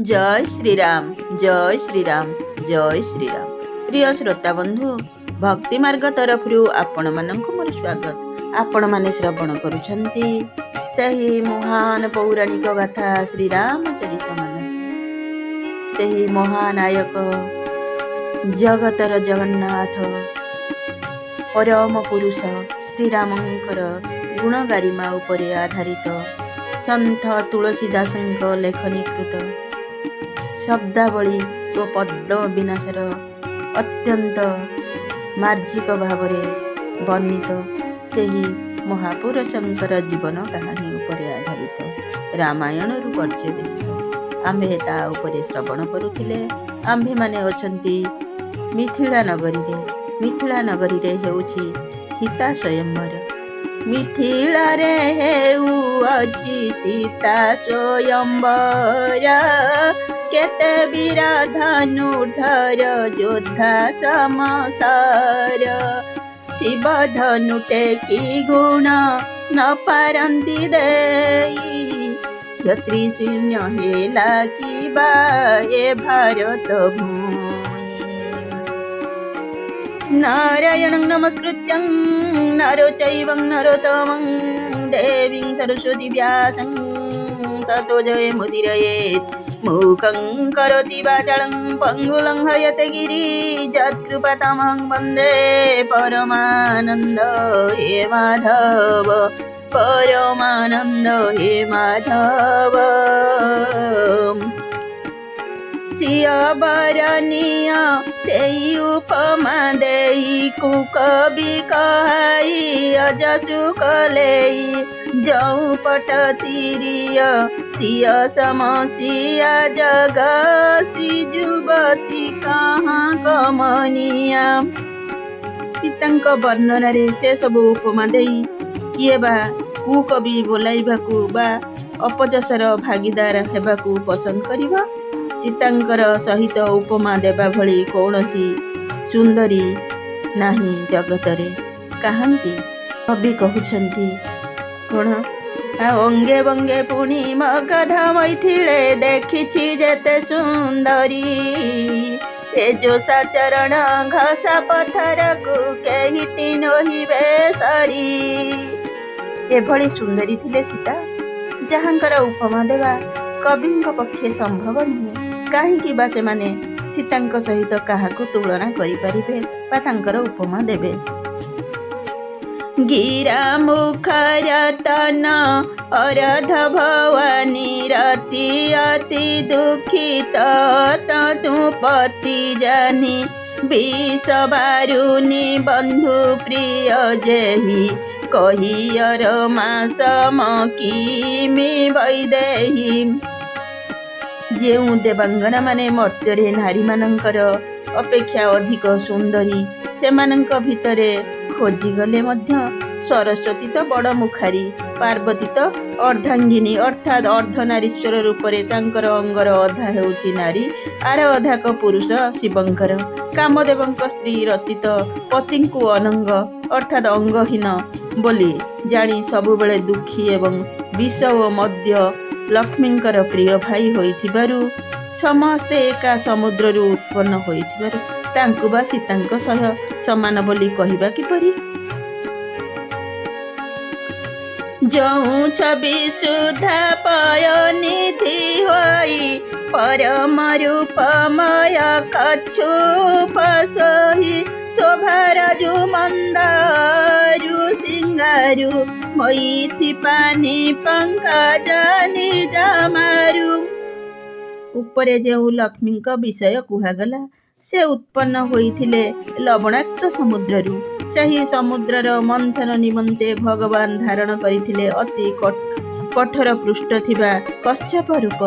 जय श्रीराम जय श्रीराम जय श्रीराम। प्रिय श्रोता बंधु, भक्ति मार्ग तरफ आपण मानक मोर स्वागत। आपण माने श्रवण करुछंती सही महान पौराणिक गाथा श्रीराम चरितमानस। सही महानायक जगतर जगन्नाथ परम पुरुष श्रीरामंकर गुण गारिमा उपरे आधारित संत तुलसीदासଙ୍କ लेखनीकृत शब्दावली व पद्म विनाशर अत्यंत मार्जिक भावरे वर्णित सेही महापुरुषंकर जीवन कहानी उपरे आधारित रामायण रु पर्यवेसित आम्भे ता उपरे श्रवण करुथिले। आम्भे माने अछंती मिथिला नगरी रे हेउछि सीता स्वयंवर। मिथिला रे हेउछि सीता स्वयंवर, केते वीर धनुर्धर योद्धा समसार। शिव धनु टेकी गुण न पारंती देई, क्षत्रि शून्य हेला कि बा ए भारत भूमि। नारायणं नमस्कृत्यं नरो चैवं नरोत्तमं, देवीं सरस्वती व्यासं ततो जयमुदीरयेत्। मूकं करोति वाचालं पङ्गुलं हयते गिरि, यत्कृपातमहं वन्दे परमानन्द हे माधव। परमानन्द हे माधव। सियावरणीय तेई उपमा देई, कुकवि कहाई अजसु कलेई। जौ पट तिरिय तिय समसिया, जगसी युवती कहाँ कमनिया। सीतांक वर्णन रे से सब उपमा देई किए बा कुकवि बोलाइबाकू बा अपजसर भागीदार हेबाकू पसंद करिबा। सीतांकर सहित उपमा देबा भली कौनसी सुंदरी नाही जगतरे कहांती। कवि कहउछंती कोण, अंगे बंगे पुणी मगध मैथिले, देखिछि जेते सुंदरी। ए जो साचरण घसा पत्थर को केहिटी नहिबे सरी। एभली सुंदरी थिले सीता, जहांकर उपमा देवा कविंक पक्षे संभव नुहे। काहींकि बा सेमाने सीतांक सहित काहाकू तुलना करि परिबे बा तांकर उपमा देबे। गिरा मुखर तन अरध भवानी, रति अति दुखित तनु पति जानी। विष बारुनी बंधु प्रिय जेहि, कहियर मास मकीमी वैदेही। जेउ देवांगना माने मर्त्यरे नारी मानंकर अपेक्षा अधिक सुंदरी, सेमानंक भितरे खोजी गले मध्य सरस्वती तो बड़ मुखारी, पार्वती तो अर्धांगिनी अर्थात अर्धनारीश्वर रूपरे तांकर अंगर अधा हेउची नारी, आर अधाक पुरुष शिवंकर। कामदेवंक स्त्री रति तो पतिंकु अनंग अर्थात अंगहीन बोली जानी सबुबेले दुखी एवं विष ओ मद्य लक्ष्मींकर प्रिय भाई होइथिबारु, समस्ते एका समुद्ररू उत्पन्न होइथिबारु तांकु बा सीतांक सह समान बोली कहिबा किपरि। जौ छवि सुधा पयनिधि होई, परम रूपमय कच्छुप सोही। शोभाराजु मंदारु सिंगारु, मोइथि पानी पंकजानी जमारु। उपरे जेउ लक्ष्मींक विषय कुहागला, से उत्पन्न होइथिले लवणाक्त समुद्ररू। सही समुद्रर मंथन निमंते भगवान धारण करिथिले अति कठोर पृष्ठ थिबा कश्यप रूप।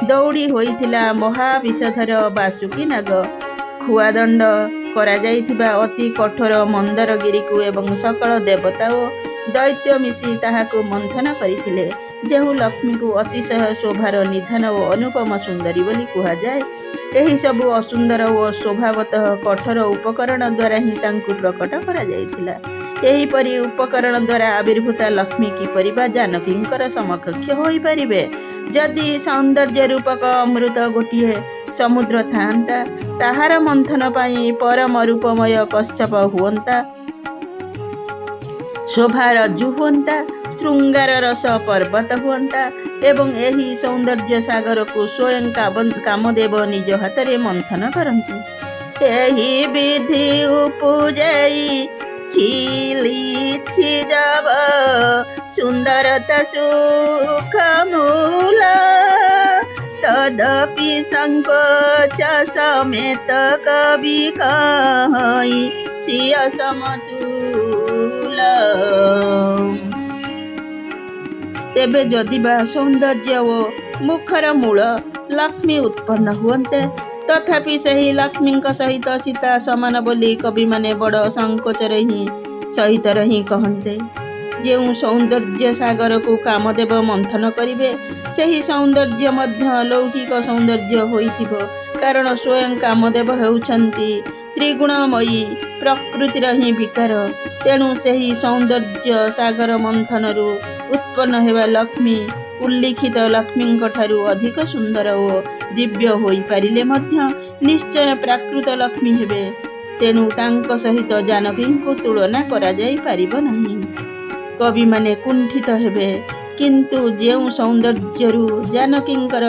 दौड़ी होइथिला महाविषधर बासुकी नाग। खुआदंड करा जाइथिबा अति कठोर मंदरगिरी को एवं सकल देवता ओ दैत्य मिसी ताहाको मंथन करिथिले। जेहु लक्ष्मी को अतिशय शोभार निधान और अनुपम सुंदरी बोली कुहा जाए। एही सबु असुंदर और स्वभावतः कठोर उपकरण द्वारा ही तांकु प्रकट करा जाइथिला। एहीपरि उपकरण द्वारा आविर्भूत लक्ष्मी किपरि बा जानकींकर समकक्ष होई परिबे? जदि सौंदर्य रूपक अमृत गोटिए समुद्र थांता ताहार मंथन पाई परम रूपमय कश्यप हुअंता, शोभा रज्जु हुअंता, श्रृंगार रस पर्वत हुअंता एवं एही सौंदर्य सागर को स्वयं कामदेव निज हाथरे मंथन करती। एही विधि उपजाई छिलिछि जब सुंदरता सुख मूल, तदपि संकोच समेत कवि कहि सिय समतुल। तेबे जदि बा सौंदर्य ओ मुखर मूल लक्ष्मी उत्पन्न हुअन्ते, तथापि सही लक्ष्मी सहित सीता समान बोली कवि माने बड़ संकोचर ही सहित रही कहते। जो सौंदर्य सागर को कामदेव मंथन करिवे सही सौंदर्य मध्य लौकिक सौंदर्य होइथिबो, कारण स्वयं कामदेव हेउछन्ति त्रिगुणमयी प्रकृतिर ही विकार। तेणु सही सौंदर्य सागर मंथनरू उत्पन्न हेबा लक्ष्मी उल्लिखित लक्ष्मी ठारू अधिक सुंदर और दिव्य होई पारिले मध्य निश्चय प्राकृत लक्ष्मी हेबे। तेणु तांक सहित जानकी को तुलना करा जाई पारिबो नाही। कवि माने कुंठित हेबे, किंतु जेउ सौंदर्यरू जानकींकर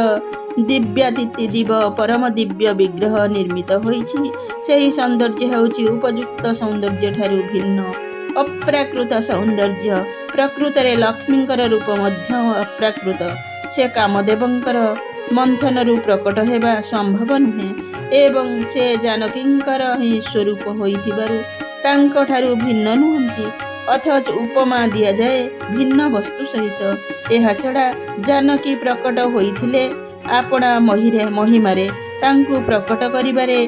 दिव्यादित्य दिव परम दिव्य विग्रह निर्मित होइछि, सेही सौंदर्य हेउछि उपयुक्त सौंदर्य ठारू भिन्न अप्राकृत सौंदर्य। प्रकृतरे लक्ष्मींकर रूप मध्य अप्राकृत। से कामदेवंकर मंथनरू प्रकट हेबा संभव नुहे एवं से जानकींकर ही स्वरूप होइथिबारु तांक ठारू भिन्न नुहंती। अथच उपमा दिया जाए भिन्न वस्तु सहित। एहा छड़ा जानकी प्रकट होइथिले आपणा महिमारे तांकु प्रकट करिबारे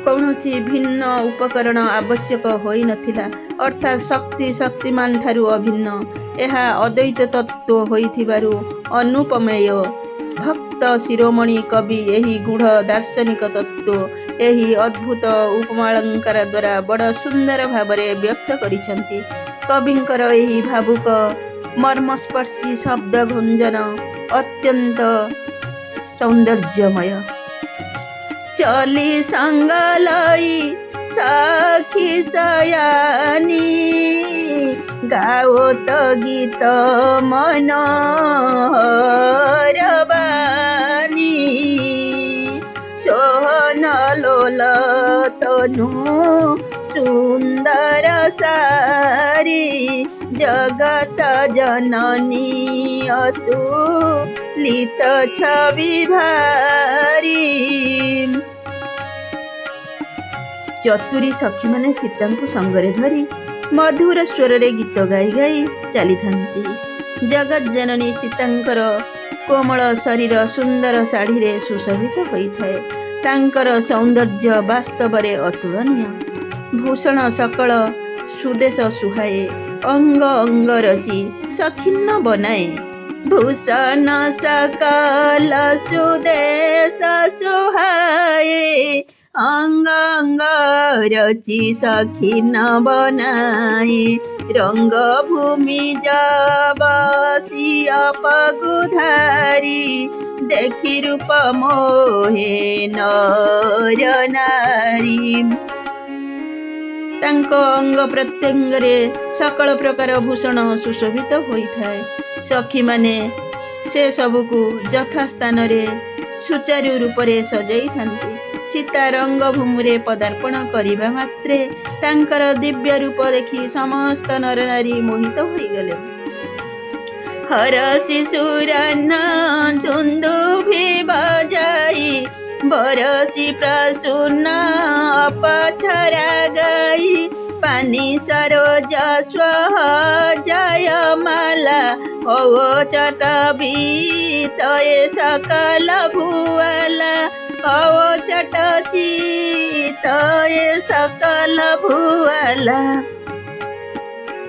कौनसी भिन्न उपकरण आवश्यक होई नथिला, अर्थात शक्तिमान ठारू अभिन्न। एहा अद्वैत तत्व होइथिबारु अनुपमेय भक्त शिरोमणि कवि एही गूढ़ दार्शनिक तत्व एही अद्भुत उपमालंकार द्वारा बड़ सुंदर भावरे व्यक्त करिसंति। कविंकर एही भावुक मर्मस्पर्शी शब्द गुंजन अत्यंत सौंदर्यमय। चली संग लई सखी सयानी, गाओत गीत मनोहर बानी, सोहन लोल तनु सुंदर सारी, जगत जननी अतुलित छवि भारी। चतुरी सखी माने सीता को संगरे धरी मधुर स्वर रे गीत गाई गाई चली थांती। जगत जननी सीतांकर कोमल शरीर सुंदर साड़ी रे सुशोभित होइथाए। तांकर सौंदर्य वास्तव रे अतुलनीय। भूषण सकल सुदेश सुहाए, अंग अंग रची सखिन्न बनाए। भूषण सकल सुदेश सुहाए, अंग अंग रची सखिन्न बनाए। रंग भूमि जबसी अपगुधारी, देखि रूप मोहे नर नारी। तांको अंग प्रत्यंगरे सकल प्रकार भूषण सुशोभित होइथाए। सखी माने से सबुकु यथा स्थान रे सुचारू रूपरे सजाई थांती। सीता रंग भूमि पदार्पण करिबा मात्रे तांकर दिव्य रूप देखि समस्त नर नारी मोहित होइगले। हरसी सुरन दुंदुभि बजाई, बरसी प्रसून अपछरा गाई। पानी सरोज स्वह जयमाला, ओ चटबी तये सकल भुआला। ओ चटची तये सकल भुआला।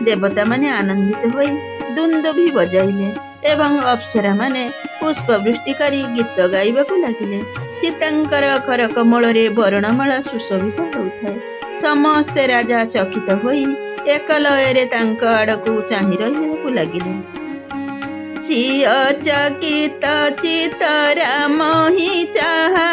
देवता माने आनंदित होई ଦୁନ୍ଦୁଭି ବଜାଇଲେ ଏବଂ ଅପ୍ସରାମାନେ ପୁଷ୍ପବୃଷ୍ଟି କରି ଗୀତ ଗାଇବାକୁ ଲାଗିଲେ। ସୀତାଙ୍କର କରକମଳରେ ବର୍ଣ୍ଣମାଳା ସୁଶୋଭିତ ହେଉଥାଏ। ସମସ୍ତେ ରାଜା ଚକିତ ହୋଇ ଏକଲୟରେ ତାଙ୍କ ଆଡ଼କୁ ଚାହିଁ ରହିବାକୁ ଲାଗିଲେ। ସିଅ ଚକିତ ଚିତ ରାମ ହିଁ ଚାହା,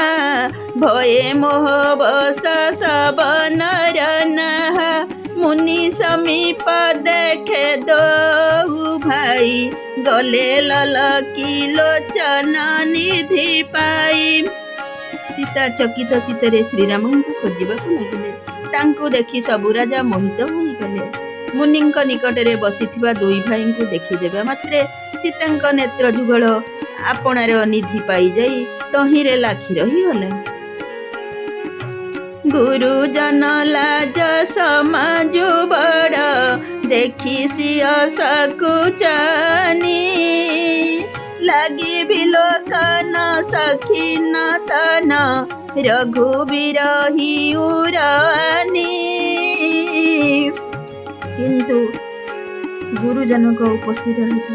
ଭୟେ ମୋହ ବଶ ସବ ନର ନାହା। ମୁନି ସମୀପ ଦେଖେ ଦୋଉ ଭାଇ, ଗଲେ ଲଲକି ଲୋଚନ ନିଧି ପାଇ। ସୀତା ଚକିତ ଚିତ୍ତରେ ଶ୍ରୀରାମଙ୍କୁ ଖୋଜିବାକୁ ଲାଗିଲେ। ତାଙ୍କୁ ଦେଖି ସବୁ ରାଜା ମୋହିତ ହୋଇଗଲେ। ମୁନିଙ୍କ ନିକଟରେ ବସିଥିବା ଦୁଇ ଭାଇଙ୍କୁ ଦେଖିଦେବା ମାତ୍ରେ ସୀତାଙ୍କ ନେତ୍ର ଯୁଗଳ ଆପଣାର ନିଧି ପାଇଯାଇ ତହିଁରେ ଲାଖି ରହିଗଲା। ଗୁରୁଜନ ଲାଜ ସମାଜୁ ବଡ଼, ଦେଖି ସିଅ ସକୁଚାନି। ଲାଗି ବିଲୋକନ ସଖୀ ନତନ, ରଘୁବୀର ହିଉରାନି। କିନ୍ତୁ ଗୁରୁଜନଙ୍କ ଉପସ୍ଥିତ ହେତୁ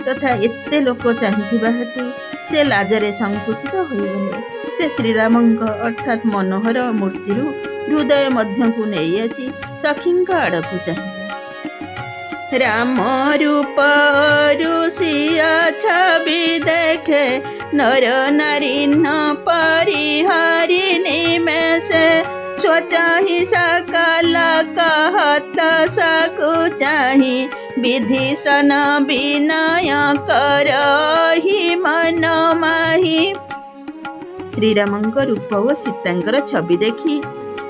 ତଥା ଏତେ ଲୋକ ଚାହିଁଥିବା ହେତୁ ସେ ଲାଜରେ ସଂକୁଚିତ ହୋଇଗଲେ। ସେ ଶ୍ରୀରାମଙ୍କ ଅର୍ଥାତ୍ ମନୋହର ମୂର୍ତ୍ତିରୁ ହୃଦୟ ମଧ୍ୟକୁ ନେଇ ଆସି ସଖୀଙ୍କ ଆଡ଼କୁ ଚାହିଁଲେ। ରାମ ରୂପ ଋଷିଆ ଛବି ଦେଖେ, ନର ନାରୀ ନ ପରିହାରି ନିମେଷେ। ସ୍ୱଚାହିଁ ସକଲ कहत ସାକୁ ଚାହିଁ, ବିଧୀଷଣ ବିନୟ କରହି ମନ ମାହି। ଶ୍ରୀରାମଙ୍କ ରୂପ ଓ ସୀତାଙ୍କର ଛବି ଦେଖି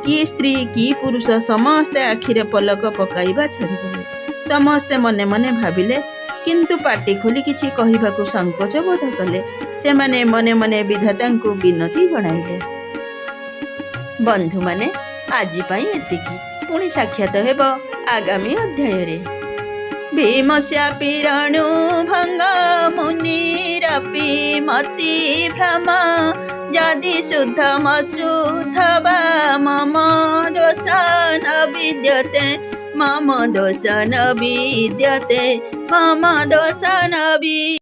କି ସ୍ତ୍ରୀ କି ପୁରୁଷ ସମସ୍ତେ ଆଖିରେ ପଲକ ପକାଇବା ଛାଡ଼ିଦେଲେ। ସମସ୍ତେ ମନେ ମନେ ଭାବିଲେ, କିନ୍ତୁ ପାଟି ଖୋଲି କିଛି କହିବାକୁ ସଂକୋଚ ବୋଧ କଲେ। ସେମାନେ ମନେ ମନେ ବିଧାତାଙ୍କୁ ବିନତି ଜଣାଇଲେ। ବନ୍ଧୁମାନେ, ଆଜି ପାଇଁ ଏତିକି। ପୁଣି ସାକ୍ଷାତ ହେବ ଆଗାମୀ ଅଧ୍ୟାୟରେ। ଭୀମସ୍ୟାପି ରଣୁ ଭଙ୍ଗ, ମୁନିରପି ମତି ଭ୍ରମ। ଯଦି ଶୁଦ୍ଧ ମଶୁଦ୍ଧ ବା ମମ ଦୋଷ ନ ବିଦ୍ୟତେ, ମମ ଦୋଷ ନ ବିଦ୍ୟତେ, ମମ ଦୋଷ ନ